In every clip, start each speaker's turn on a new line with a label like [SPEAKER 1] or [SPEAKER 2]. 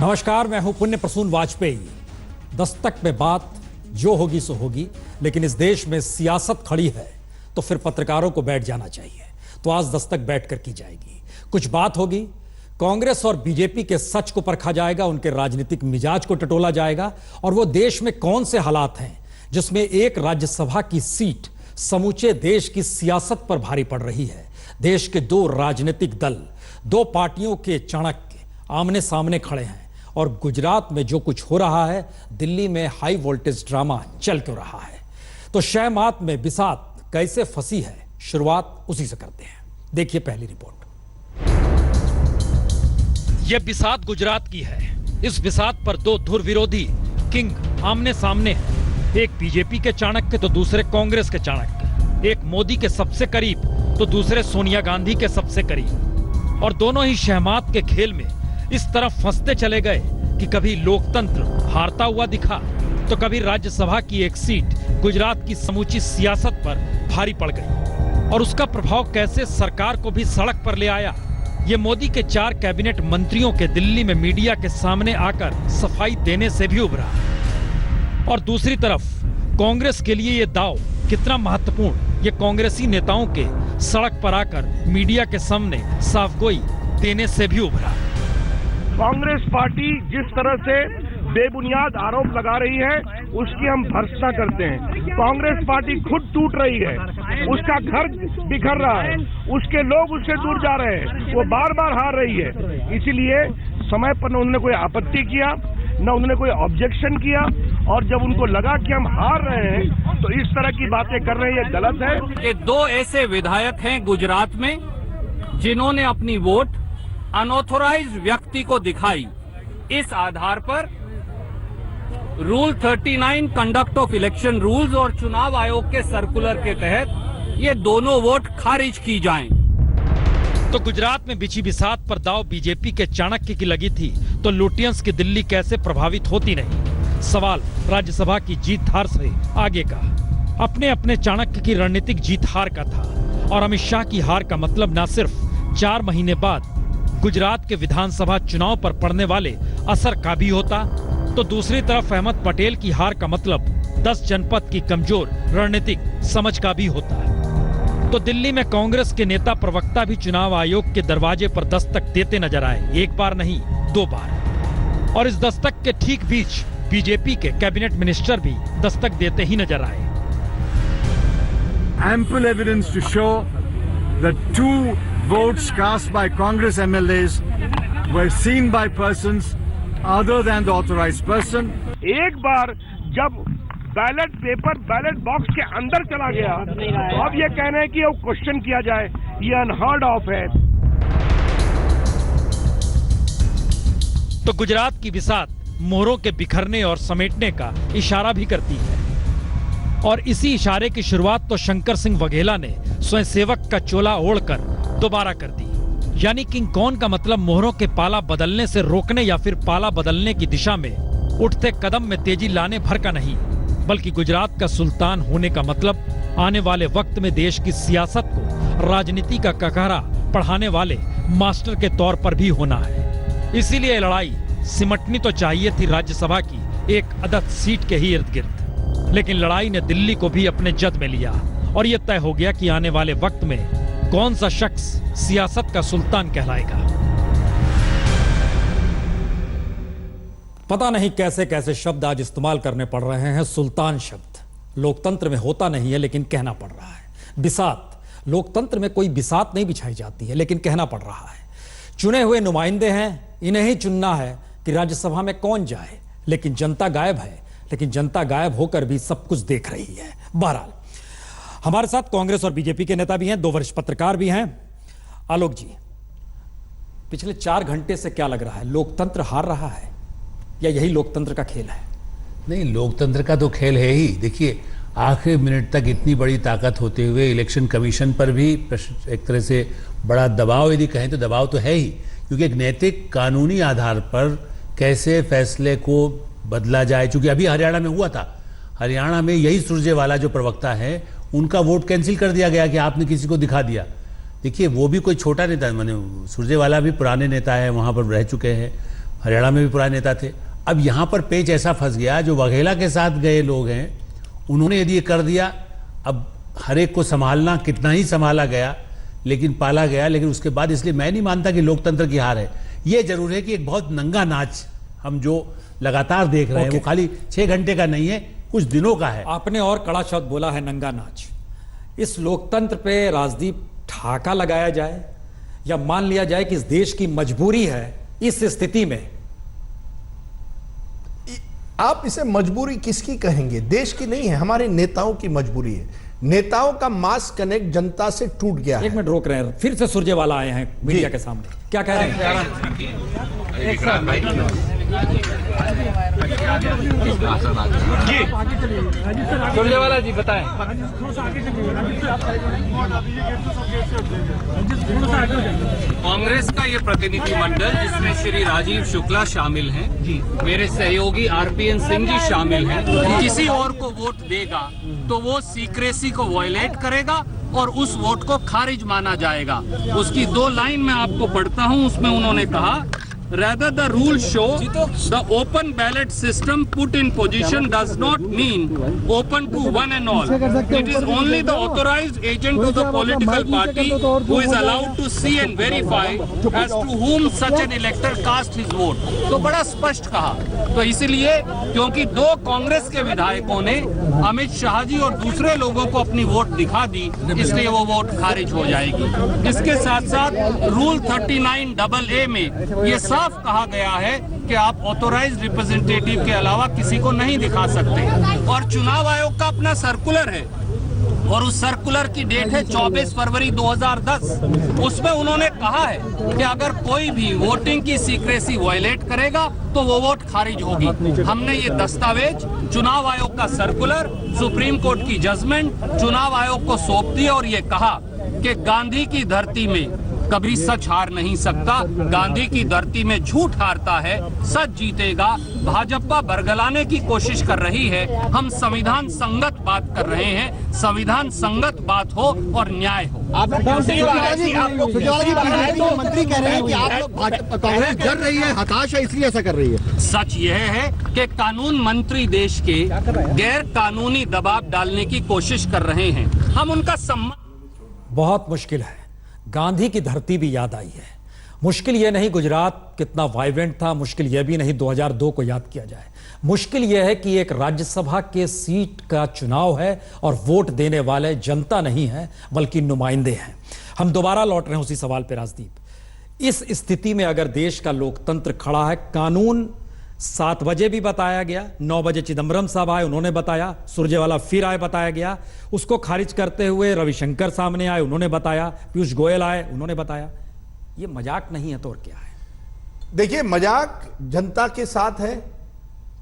[SPEAKER 1] नमस्कार, मैं हूं पुण्य प्रसून वाजपेयी। दस्तक में बात जो होगी सो होगी, लेकिन इस देश में सियासत खड़ी है तो फिर पत्रकारों को बैठ जाना चाहिए। तो आज दस्तक बैठकर की जाएगी, कुछ बात होगी। कांग्रेस और बीजेपी के सच को परखा जाएगा, उनके राजनीतिक मिजाज को टटोला जाएगा और वो देश में कौन से हालात हैं जिसमें एक राज्यसभा की सीट समूचे देश की सियासत पर भारी पड़ रही है। देश के दो राजनीतिक दल, दो पार्टियों के चाणक्य आमने सामने खड़े हैं और गुजरात में जो कुछ हो रहा है, दिल्ली में हाई वोल्टेज ड्रामा चल क्यों रहा है। तो शह मात में बिसात कैसे फंसी है, शुरुआत उसी से करते हैं। देखिए पहली रिपोर्ट। यह बिसात गुजरात की है। इस बिसात पर दो धुर विरोधी किंग आमने सामने हैं। एक बीजेपी के चाणक्य तो दूसरे कांग्रेस के चाणक्य। एक मोदी के सबसे करीब तो दूसरे सोनिया गांधी के सबसे करीब। और दोनों ही शहमात के खेल में इस तरफ फंसते चले गए कि कभी लोकतंत्र हारता हुआ दिखा तो कभी राज्यसभा की एक सीट गुजरात की समूची सियासत पर भारी पड़ गई। और उसका प्रभाव कैसे सरकार को भी सड़क पर ले आया, ये मोदी के 4 कैबिनेट मंत्रियों के दिल्ली में मीडिया के सामने आकर सफाई देने से भी उभरा। और दूसरी तरफ कांग्रेस के लिए ये दांव कितना महत्वपूर्ण, ये कांग्रेसी नेताओं के सड़क पर आकर मीडिया के सामने साफगोई देने से भी उभरा।
[SPEAKER 2] कांग्रेस पार्टी जिस तरह से बेबुनियाद आरोप लगा रही है उसकी हम भर्त्सना करते हैं। कांग्रेस पार्टी खुद टूट रही है, उसका घर बिखर रहा है, उसके लोग उससे दूर जा रहे हैं, वो बार बार हार रही है। इसीलिए समय पर न उन्होंने कोई आपत्ति किया, न उन्होंने कोई ऑब्जेक्शन किया, और जब उनको लगा कि हम हार रहे हैं तो इस तरह की बातें कर रहे हैं, ये गलत है।
[SPEAKER 3] कि 2 ऐसे विधायक हैं गुजरात में जिन्होंने अपनी वोट अनऑथोराइज्ड व्यक्ति को दिखाई। इस आधार पर rule 39 conduct of election rules और चुनाव आयोग के सर्कुलर के तहत ये दोनों वोट खारिज की जाएं।
[SPEAKER 1] तो गुजरात में बिछी बिसात पर दाव बीजेपी के चाणक्य की लगी थी तो लुटियंस की दिल्ली कैसे प्रभावित होती नहीं। सवाल राज्यसभा की जीत हार से आगे का, अपने अपने चाणक्य की रणनीतिक जीत हार का था। और अमित शाह की हार का मतलब न सिर्फ 4 महीने बाद गुजरात के विधानसभा चुनाव पर पड़ने वाले असर का भी होता, तो दूसरी तरफ अहमद पटेल की हार का मतलब 10 जनपद की कमजोर रणनीतिक समझ का भी होता। तो दिल्ली में कांग्रेस के नेता प्रवक्ता भी चुनाव आयोग के दरवाजे पर दस्तक देते नजर आए, एक बार नहीं 2 बार। और इस दस्तक के ठीक बीच बीजेपी के कैबिनेट मिनिस्टर भी दस्तक देते ही नजर आए।
[SPEAKER 4] Ample evidence to show that 2 votes cast by Congress MLAs were seen by persons other than the authorized person.
[SPEAKER 2] एक बार जब बैलेट पेपर बैलेट बॉक्स के अंदर चला गया तो अब ये कह रहे हैं कि वो क्वेश्चन किया जाए, ये अनहर्ड ऑफ है।
[SPEAKER 1] तो गुजरात की बिसात मोहरों के बिखरने और समेटने का इशारा भी करती है। और इसी इशारे की शुरुआत तो शंकर सिंह वघेला ने स्वयंसेवक का चोला ओढ़कर दोबारा कर दी। यानी किंग कौन का मतलब मोहरों के पाला बदलने से रोकने या फिर पाला बदलने की दिशा में उठते कदम में तेजी लाने भर का नहीं, बल्कि गुजरात का सुल्तान होने का मतलब आने वाले वक्त में देश की सियासत को राजनीति का ककहरा पढ़ाने वाले मास्टर के तौर पर भी होना है। इसीलिए लड़ाई सिमटनी तो चाहिए थी राज्यसभा की एक अदद सीट के ही इर्द गिर्द, लेकिन लड़ाई ने दिल्ली को भी अपने जद में लिया और यह तय हो गया कि आने वाले वक्त में कौन सा शख्स सियासत का सुल्तान कहलाएगा। पता नहीं कैसे कैसे शब्द आज इस्तेमाल करने पड़ रहे हैं। सुल्तान शब्द लोकतंत्र में होता नहीं है लेकिन कहना पड़ रहा है। बिसात, लोकतंत्र में कोई बिसात नहीं बिछाई जाती है लेकिन कहना पड़ रहा है। चुने हुए नुमाइंदे हैं, इन्हें ही चुनना है कि राज्यसभा में कौन जाए, लेकिन जनता गायब है। लेकिन जनता गायब होकर भी सब कुछ देख रही है। बहरहाल हमारे साथ कांग्रेस और बीजेपी के नेता भी हैं, 2 वरिष्ठ पत्रकार भी हैं। आलोक जी, पिछले 4 घंटे से क्या लग रहा है, लोकतंत्र हार रहा है या यही लोकतंत्र का खेल है?
[SPEAKER 5] नहीं, लोकतंत्र का तो खेल है ही। देखिए, आखिरी मिनट तक इतनी बड़ी ताकत होते हुए इलेक्शन कमीशन पर भी एक तरह से बड़ा दबाव, यदि कहें तो दबाव तो है ही, क्योंकि एक नैतिक कानूनी आधार पर कैसे फैसले को बदला जाए। चूंकि अभी हरियाणा में हुआ था, हरियाणा में यही सुरजेवाला जो प्रवक्ता है उनका वोट कैंसिल कर दिया गया कि आपने किसी को दिखा दिया। देखिए, वो भी कोई छोटा नेता, माने सुरजेवाला भी पुराने नेता है, वहाँ पर रह चुके हैं, हरियाणा में भी पुराने नेता थे। अब यहाँ पर पेच ऐसा फंस गया, जो वघेला के साथ गए लोग हैं उन्होंने यदि ये कर दिया, अब हर एक को संभालना, कितना ही संभाला गया लेकिन पाला गया, लेकिन उसके बाद, इसलिए मैं नहीं मानता कि लोकतंत्र की हार है। ये जरूर है कि एक बहुत नंगा नाच हम जो लगातार देख रहे हैं वो खाली 6 घंटे का नहीं है, कुछ दिनों का है।
[SPEAKER 1] आपने और कड़ा शब्द बोला है, नंगा नाच। इस लोकतंत्र पे राजदीप ठाका लगाया जाए या मान लिया जाए कि इस देश की मजबूरी है इस स्थिति में?
[SPEAKER 6] आप इसे मजबूरी किसकी कहेंगे? देश की नहीं है, हमारे नेताओं की मजबूरी है। नेताओं का मास कनेक्ट जनता से टूट गया है।
[SPEAKER 1] एक मिनट रोक रहे हैं, फिर से सुरजेवाला आए हैं मीडिया के सामने, क्या कह रहे हैं?
[SPEAKER 3] सुरजेवाला जी बताएं। कांग्रेस का ये प्रतिनिधि मंडल, जिसमें श्री राजीव शुक्ला शामिल हैं, मेरे सहयोगी आरपीएन सिंह जी शामिल हैं, किसी और को वोट देगा तो वो सीक्रेसी को वायलेट करेगा और उस वोट को खारिज माना जाएगा। उसकी 2 लाइन मैं आपको पढ़ता हूं, उसमें उन्होंने कहा, Rather, the rules show the open ballot system put in position does not mean open to one and all. It is only the authorized agent of the political party who is allowed to see and verify as to whom such an elector cast his vote. तो बड़ा स्पष्ट कहा। तो इसीलिए क्योंकि 2 कांग्रेस के विधायकों ने अमित शाह जी और दूसरे लोगों को अपनी वोट दिखा दी, इसलिए वो वोट खारिज हो जाएगी। इसके साथ साथ रूल 39AA में ये साफ कहा गया है कि आप ऑथोराइज्ड रिप्रेजेंटेटिव के अलावा किसी को नहीं दिखा सकते। और चुनाव आयोग का अपना सर्कुलर है और उस सर्कुलर की डेट है 24 फरवरी 2010। उसमें उन्होंने कहा है कि अगर कोई भी वोटिंग की सीक्रेसी वायलेट करेगा तो वो वोट खारिज होगी। हमने ये दस्तावेज, चुनाव आयोग का सर्कुलर, सुप्रीम कोर्ट की जजमेंट चुनाव आयोग को सौंप दी और ये कहा कि गांधी की धरती में कभी सच हार नहीं सकता, गांधी की धरती में झूठ हारता है, सच जीतेगा। भाजपा बरगलाने की कोशिश कर रही है, हम संविधान संगत बात कर रहे हैं, संविधान संगत बात हो और न्याय हो।
[SPEAKER 6] मंत्री कह रहे हैं कि आप लोग कांग्रेस डर रही है, हताश है, इसलिए ऐसा कर रही है।
[SPEAKER 3] सच यह है कि कानून मंत्री देश के गैर कानूनी दबाव डालने की कोशिश कर रहे हैं, हम उनका सम्मान।
[SPEAKER 1] बहुत मुश्किल है, गांधी की धरती भी याद आई है। मुश्किल यह नहीं गुजरात कितना वाइब्रेंट था, मुश्किल यह भी नहीं 2002 को याद किया जाए। मुश्किल यह है कि एक राज्यसभा के सीट का चुनाव है और वोट देने वाले जनता नहीं है बल्कि नुमाइंदे हैं। हम दोबारा लौट रहे हैं उसी सवाल पे राजदीप। इस स्थिति में अगर देश का लोकतंत्र खड़ा है, कानून 7 बजे भी बताया गया, 9 बजे चिदंबरम साहब आए, उन्होंने बताया, सुरजेवाला फिर आए, बताया गया, उसको खारिज करते हुए रविशंकर सामने आए, उन्होंने बताया, पीयूष गोयल आए, उन्होंने बताया। ये मजाक नहीं है तो और क्या है?
[SPEAKER 6] देखिए, मजाक जनता के साथ है,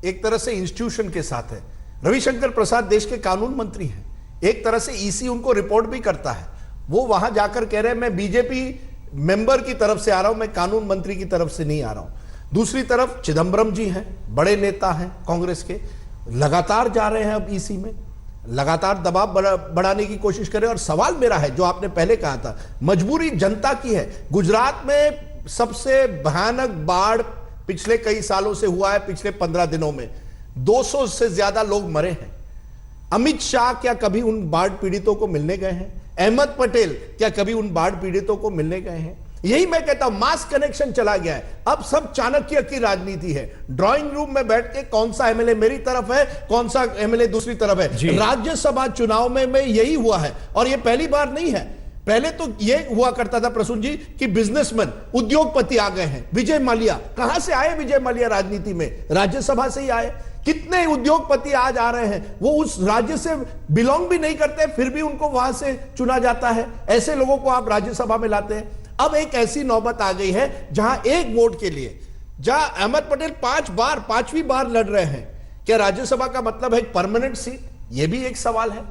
[SPEAKER 6] एक तरह से इंस्टीट्यूशन के साथ है। रविशंकर प्रसाद देश के कानून मंत्री हैं, एक तरह से ईसी उनको रिपोर्ट भी करता है। वो वहां जाकर कह रहे हैं मैं बीजेपी मेंबर की तरफ से आ रहा हूं, मैं कानून मंत्री की तरफ से नहीं आ रहा हूं। दूसरी तरफ चिदंबरम जी हैं, बड़े नेता हैं कांग्रेस के, लगातार जा रहे हैं अब ईसी में, लगातार दबाव बढ़ाने की कोशिश कर रहे हैं। और सवाल मेरा है, जो आपने पहले कहा था, मजबूरी जनता की है। गुजरात में सबसे भयानक बाढ़ पिछले कई सालों से हुआ है, पिछले 15 दिनों में 200 से ज्यादा लोग मरे हैं। अमित शाह क्या कभी उन बाढ़ पीड़ितों को मिलने गए हैं? अहमद पटेल क्या कभी उन बाढ़ पीड़ितों को मिलने गए हैं? यही मैं कहता हूं, मास कनेक्शन चला गया है। अब सब चाणक्य की राजनीति है। ड्राइंग रूम में बैठ के कौन सा एमएलए मेरी तरफ है, कौन सा एमएलए दूसरी तरफ है। राज्यसभा चुनाव में यही हुआ है और यह पहली बार नहीं है। पहले तो यह हुआ करता था प्रसून जी कि बिजनेसमैन, उद्योगपति आ गए हैं। विजय माल्या, कहां से आए विजय माल्या राजनीति में? राज्यसभा से ही आए। कितने उद्योगपति आज आ रहे हैं, वो उस राज्य से बिलोंग भी नहीं करते, फिर भी उनको वहां से चुना जाता है। ऐसे लोगों को आप राज्यसभा में लाते हैं। अब एक ऐसी नौबत आ गई है जहां एक वोट के लिए, जहां अहमद पटेल 5वीं बार लड़ रहे हैं। क्या राज्यसभा का मतलब है एक परमानेंट सीट? यह भी एक सवाल है।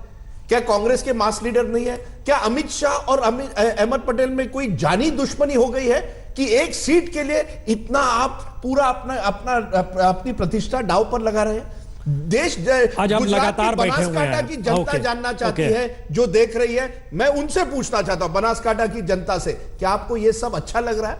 [SPEAKER 6] क्या कांग्रेस के मास लीडर नहीं है? क्या अमित शाह और अहमद पटेल में कोई जानी दुश्मनी हो गई है कि एक सीट के लिए इतना आप पूरा अपनी प्रतिष्ठा दांव पर लगा रहे हैं? देश
[SPEAKER 1] आज हम लगातार बैठे हुए हैं
[SPEAKER 6] की जनता जानना चाहती है, जो देख रही है। मैं उनसे पूछना चाहता हूं, बनासकांठा की जनता से, क्या आपको यह सब अच्छा लग रहा है?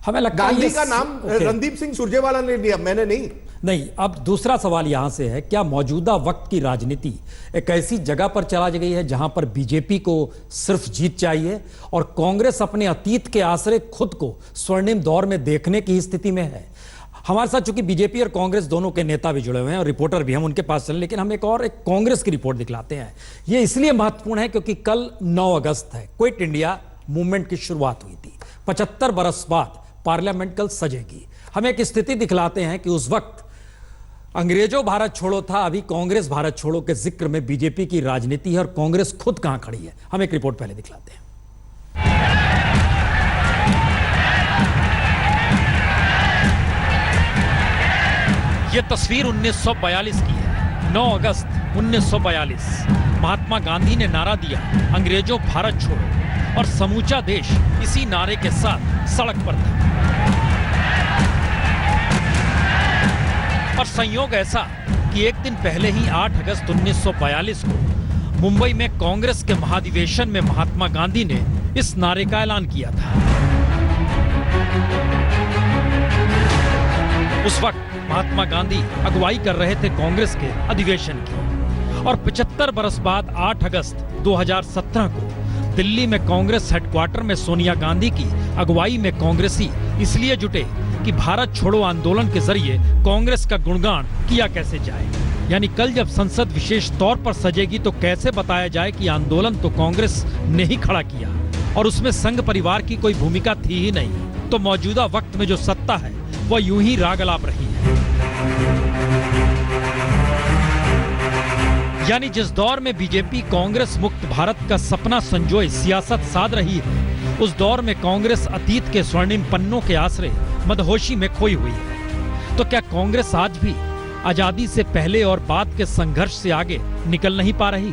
[SPEAKER 7] हमें लगता है
[SPEAKER 6] गांधी का नाम
[SPEAKER 7] ओके।
[SPEAKER 6] रणदीप सिंह सुरजेवाला ने लिया, मैंने नहीं।
[SPEAKER 7] नहीं, अब दूसरा सवाल यहां से है, क्या मौजूदा वक्त की राजनीति एक ऐसी जगह पर चला गई है जहां पर बीजेपी को सिर्फ जीत चाहिए और कांग्रेस अपने अतीत के आश्रय खुद को स्वर्णिम दौर में देखने की स्थिति में है? हमारे साथ चूंकि बीजेपी और कांग्रेस दोनों के नेता भी जुड़े हुए हैं और रिपोर्टर भी, हम उनके पास चले, लेकिन हम एक कांग्रेस की रिपोर्ट दिखलाते हैं। यह इसलिए महत्वपूर्ण है क्योंकि कल 9 अगस्त है, क्विट इंडिया मूवमेंट की शुरुआत हुई थी। 75 बरस बाद पार्लियामेंट कल सजेगी। हम एक स्थिति दिखलाते हैं कि उस वक्त अंग्रेजों भारत छोड़ो था, अभी कांग्रेस भारत छोड़ो के जिक्र में बीजेपी की राजनीति है और कांग्रेस खुद कहां खड़ी है। हम एक रिपोर्ट पहले दिखलाते हैं।
[SPEAKER 1] यह तस्वीर 1942 की है। 9 अगस्त 1942 महात्मा गांधी ने नारा दिया, अंग्रेजों भारत छोड़ो, और समूचा देश इसी नारे के साथ सड़क पर था। और संयोग ऐसा कि एक दिन पहले ही 8 अगस्त 1942 को मुंबई में कांग्रेस के महाधिवेशन में महात्मा गांधी ने इस नारे का ऐलान किया था। उस वक्त महात्मा गांधी अगुवाई कर रहे थे कांग्रेस के अधिवेशन की। और 75 बरस बाद 8 अगस्त 2017 को दिल्ली में कांग्रेस हेडक्वार्टर में सोनिया गांधी की अगुवाई में कांग्रेसी इसलिए जुटे कि भारत छोड़ो आंदोलन के जरिए कांग्रेस का गुणगान किया कैसे जाए। यानी कल जब संसद विशेष तौर पर सजेगी तो कैसे बताया जाए कि आंदोलन तो कांग्रेस ने ही खड़ा किया और उसमें संघ परिवार की कोई भूमिका थी ही नहीं। तो मौजूदा वक्त में जो सत्ता है वह यूं ही राग अलाप रही है। यानी जिस दौर में बीजेपी कांग्रेस मुक्त भारत का सपना संजोए सियासत साध रही है, उस दौर में कांग्रेस अतीत के स्वर्णिम पन्नों के आश्रय मदहोशी में खोई हुई है। तो क्या कांग्रेस आज भी आजादी से पहले और बाद के संघर्ष से आगे निकल नहीं पा रही,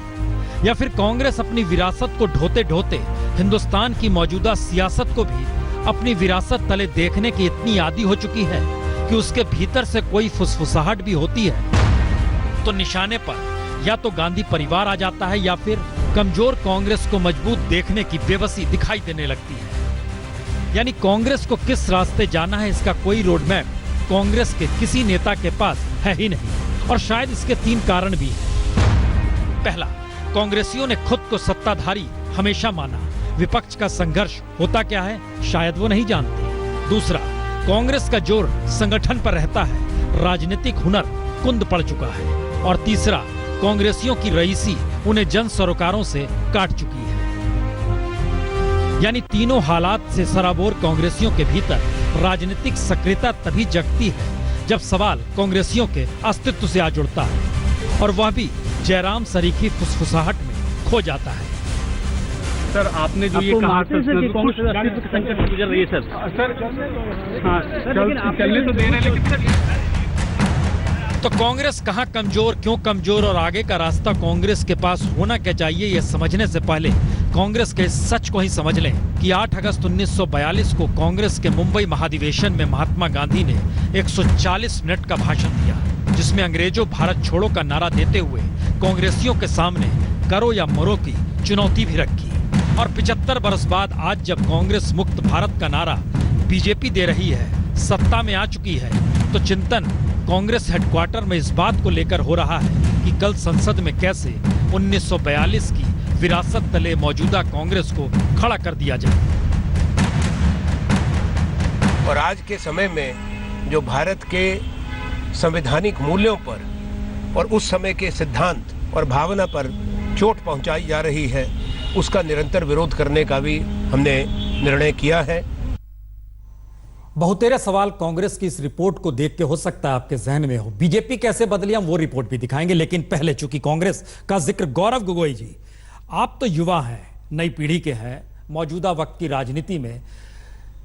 [SPEAKER 1] या फिर कांग्रेस अपनी विरासत को ढोते ढोते हिंदुस्तान की मौजूदा सियासत को भी अपनी विरासत तले देखने की इतनी आदी हो चुकी है कि उसके भीतर से कोई फुसफुसाहट भी होती है तो निशाने पर या तो गांधी परिवार आ जाता है या फिर कमजोर कांग्रेस को मजबूत देखने की बेबसी दिखाई देने लगती है। यानी कांग्रेस को किस रास्ते जाना है इसका कोई रोड मैप कांग्रेस के किसी नेता के पास है ही नहीं। और शायद इसके 3 कारण भी हैं। पहला, कांग्रेसियों ने खुद को सत्ताधारी हमेशा माना, विपक्ष का संघर्ष होता क्या है शायद वो नहीं जानते। दूसरा, कांग्रेस का जोर संगठन पर रहता है, राजनीतिक हुनर कुंद पड़ चुका है। और तीसरा, कांग्रेसियों की रईसी उन्हें जन सरोकारों से काट चुकी है। यानी तीनों हालात से सराबोर कांग्रेसियों के भीतर राजनीतिक सक्रियता तभी जगती है जब सवाल कांग्रेसियों के अस्तित्व से आ जुड़ता है और वह भी जयराम सरीखी फुसफुसाहट में खो जाता है।
[SPEAKER 8] सर आपने जो ये कहा संकट गुजर रही है सर हाँ चलने तो दे रहे हैं लेकिन सर
[SPEAKER 1] तो कांग्रेस कहां कमजोर, क्यों कमजोर और आगे का रास्ता कांग्रेस के पास होना क्या चाहिए, यह समझने से पहले कांग्रेस के इस सच को ही समझ लें कि 8 अगस्त 1942 को कांग्रेस के मुंबई महाधिवेशन में महात्मा गांधी ने 140 मिनट का भाषण दिया, जिसमें अंग्रेजों भारत छोड़ो का नारा देते हुए कांग्रेसियों के सामने करो या मरो की चुनौती भी रखी। और 75 बरस बाद आज जब कांग्रेस मुक्त भारत का नारा बीजेपी दे रही है, सत्ता में आ चुकी है, तो चिंतन कांग्रेस हेडक्वार्टर में इस बात को लेकर हो रहा है कि कल संसद में कैसे 1942 की विरासत तले मौजूदा कांग्रेस को खड़ा कर दिया जाए।
[SPEAKER 9] और आज के समय में जो भारत के संवैधानिक मूल्यों पर और उस समय के सिद्धांत और भावना पर चोट पहुंचाई जा रही है, उसका निरंतर विरोध करने का भी हमने निर्णय किया है।
[SPEAKER 7] बहुतेरे सवाल कांग्रेस की इस रिपोर्ट को देख के हो सकता है आपके जहन में हो, बीजेपी कैसे बदली, हम वो रिपोर्ट भी दिखाएंगे। लेकिन पहले चूंकि कांग्रेस का जिक्र, गौरव गोगोई जी, आप तो युवा हैं, नई पीढ़ी के हैं मौजूदा वक्त की राजनीति में,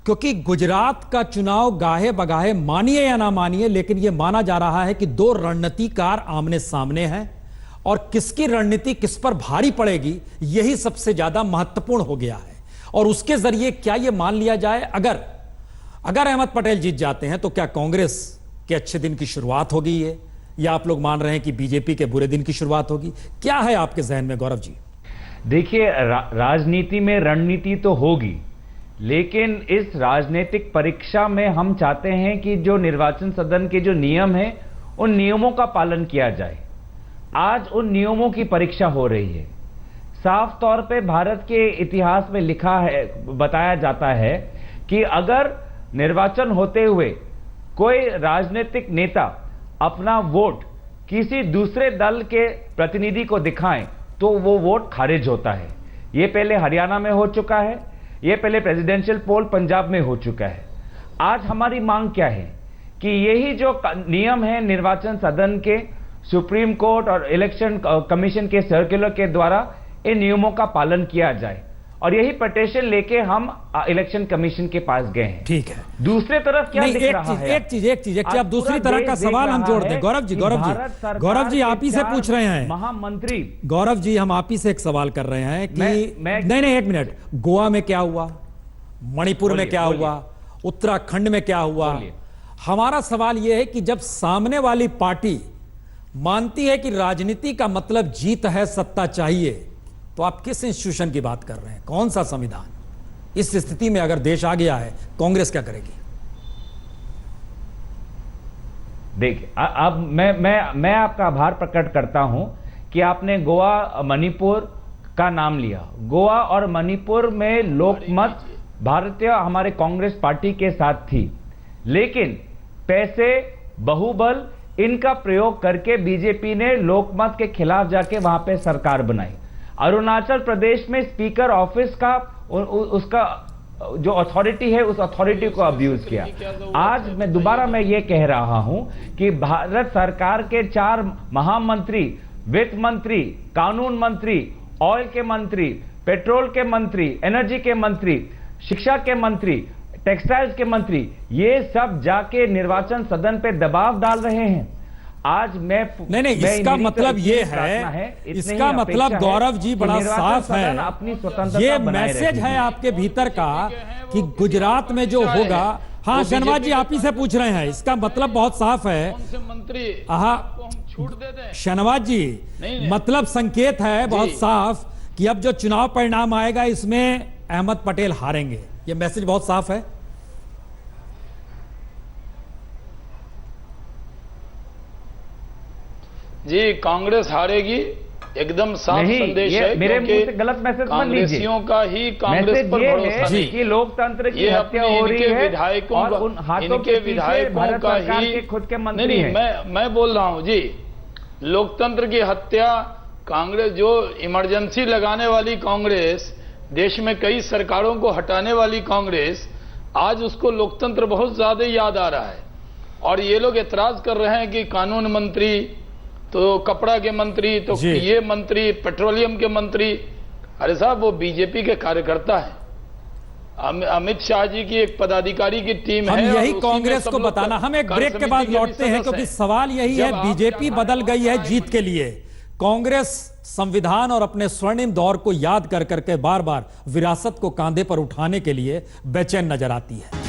[SPEAKER 7] क्योंकि गुजरात का चुनाव गाहे बगाहे, मानिए या ना मानिए, लेकिन यह माना जा रहा है कि 2 रणनीतिकार आमने सामने हैं और किसकी रणनीति किस पर भारी पड़ेगी यही सबसे ज्यादा महत्वपूर्ण हो गया है। और उसके जरिए क्या यह मान लिया जाए अगर अहमद पटेल जीत जाते हैं तो क्या कांग्रेस के अच्छे दिन की शुरुआत हो गई है, या आप लोग मान रहे हैं कि बीजेपी के बुरे दिन की शुरुआत होगी? क्या है आपके जहन में गौरव जी?
[SPEAKER 10] देखिए, राजनीति में रणनीति तो होगी, लेकिन इस राजनीतिक परीक्षा में हम चाहते हैं कि जो निर्वाचन सदन के जो नियम हैं उन नियमों का पालन किया जाए। आज उन नियमों की परीक्षा हो रही है। साफ तौर पे भारत के इतिहास में लिखा है, बताया जाता है कि अगर निर्वाचन होते हुए कोई राजनीतिक नेता अपना वोट किसी दूसरे दल के प्रतिनिधि को दिखाएं तो वो वोट खारिज होता है। ये पहले हरियाणा में हो चुका है, ये पहले प्रेसिडेंशियल पोल पंजाब में हो चुका है। आज हमारी मांग क्या है कि यही जो नियम है निर्वाचन सदन के, सुप्रीम कोर्ट और इलेक्शन कमीशन के सर्कुलर के द्वारा इन नियमों का पालन किया जाए, और यही पिटीशन लेके हम इलेक्शन कमीशन के पास गए हैं।
[SPEAKER 7] ठीक है।
[SPEAKER 10] दूसरे तरफ क्या दिख रहा है?
[SPEAKER 7] एक चीज आप दूसरी तरह का सवाल हम जोड़ दें। गौरव जी आप ही से पूछ रहे हैं।
[SPEAKER 10] महामंत्री
[SPEAKER 7] गौरव जी, हम आप ही से एक सवाल कर रहे हैं कि नहीं, एक मिनट, गोवा में क्या हुआ, मणिपुर में क्या हुआ, उत्तराखंड में क्या हुआ? हमारा सवाल यह है कि जब सामने वाली पार्टी मानती है कि राजनीति का मतलब जीत है, सत्ता चाहिए, तो आप किस इंस्टीट्यूशन की बात कर रहे हैं? कौन सा संविधान? इस स्थिति में अगर देश आ गया है, कांग्रेस क्या करेगी?
[SPEAKER 10] देखिए, अब मैं आपका आभार प्रकट करता हूं कि आपने गोवा मणिपुर का नाम लिया। गोवा और मणिपुर में लोकमत भारतीय हमारे कांग्रेस पार्टी के साथ थी, लेकिन पैसे, बहुबल इनका प्रयोग करके बीजेपी ने लोकमत के खिलाफ जाके वहां पे सरकार बनाई। अरुणाचल प्रदेश में स्पीकर ऑफिस का उसका जो अथॉरिटी है, उस अथॉरिटी को अब्यूज किया। आज मैं दोबारा ये कह रहा हूं कि भारत सरकार के 4 महामंत्री, वित्त मंत्री, कानून मंत्री, ऑयल के मंत्री, पेट्रोल के मंत्री, एनर्जी के मंत्री, शिक्षा के मंत्री, टेक्सटाइल्स के मंत्री, ये सब जाके निर्वाचन सदन पे दबाव डाल रहे हैं। आज नहीं,
[SPEAKER 7] इसका मतलब ये है, इसका मतलब गौरव जी बड़ा साफ है,
[SPEAKER 10] अपनी स्वतंत्रता
[SPEAKER 7] ये मैसेज है आपके भीतर का कि गुजरात में जो होगा। हाँ, शहनवाज जी आप ही से पूछ रहे हैं, इसका मतलब बहुत साफ है। शहनवाज जी, मतलब संकेत है बहुत साफ कि अब जो चुनाव परिणाम आएगा इसमें अहमद पटेल हारेंगे, ये मैसेज बहुत साफ है।
[SPEAKER 11] जी, कांग्रेस हारेगी, एकदम साफ संदेश है।
[SPEAKER 10] मेरे मुंह से गलत मैसेज मत लीजिए।
[SPEAKER 11] कांग्रेसियों का ही कांग्रेस पर भरोसा नहीं
[SPEAKER 10] कि लोकतंत्र की हत्या हो रही है,
[SPEAKER 11] विधायकों
[SPEAKER 10] और उन हाथों के विधायकों का ही खुद के मंत्री हैं।
[SPEAKER 11] मैं बोल रहा हूं जी, लोकतंत्र की हत्या कांग्रेस, जो इमरजेंसी लगाने वाली कांग्रेस, देश में कई सरकारों को हटाने वाली कांग्रेस, आज उसको लोकतंत्र बहुत ज्यादा याद आ रहा है। और ये लोग एतराज कर रहे हैं कि कानून मंत्री, तो कपड़ा के मंत्री, तो ये मंत्री, पेट्रोलियम के मंत्री। अरे साहब, वो बीजेपी के कार्यकर्ता हैं। अमित शाह जी की एक पदाधिकारी की टीम है।
[SPEAKER 7] हम यही कांग्रेस को बताना। हम एक ब्रेक के बाद लौटते हैं, क्योंकि सवाल यही है, बीजेपी बदल गई है जीत के लिए, कांग्रेस संविधान और अपने स्वर्णिम दौर को याद कर करके बार बार विरासत को कांधे पर उठाने के लिए बेचैन नजर आती है।